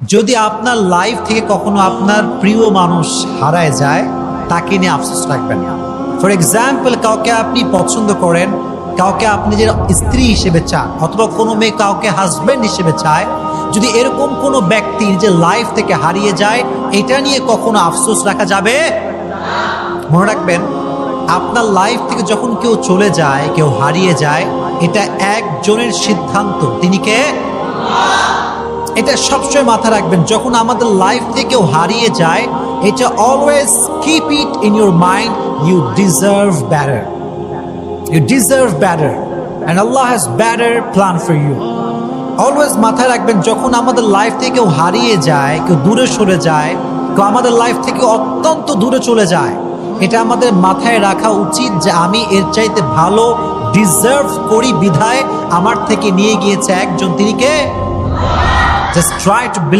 যদি আপনার লাইফ থেকে কখনো আপনার প্রিয় মানুষ হারায় যায়, তাকে নিয়ে আফসোস রাখবেন না। ফর এক্সাম্পল, কাউকে আপনি পছন্দ করেন, কাউকে আপনি যে স্ত্রী হিসেবে চান, অথবা কোনো মেয়ে কাউকে হাজবেন্ড হিসেবে চায়, যদি এরকম কোনো ব্যক্তি নিজের লাইফ থেকে হারিয়ে যায়, এটা নিয়ে কখনো আফসোস রাখা যাবে? মনে রাখবেন, আপনার লাইফ থেকে যখন কেউ চলে যায়, কেউ হারিয়ে যায়, এটা একজনের সিদ্ধান্ত। তিনি কে? এটা সবসময় মাথায় রাখবেন। যখন আমাদের লাইফ থেকে কেউ হারিয়ে যায়, এটা always keep it in your mind, you deserve better, you deserve better and আল্লাহ has better plan for you. Always মাথায় রাখবেন, যখন আমাদের লাইফ থেকে কেউ হারিয়ে যায়, কেউ দূরে সরে যায়, কেউ আমাদের লাইফ থেকে অত্যন্ত দূরে চলে যায়, এটা আমাদের মাথায় রাখা উচিত যে আমি এর চাইতে ভালো ডিজার্ভ করি, বিধায় আমার থেকে নিয়ে গিয়েছে একজন। তিনি কে? Just try to believe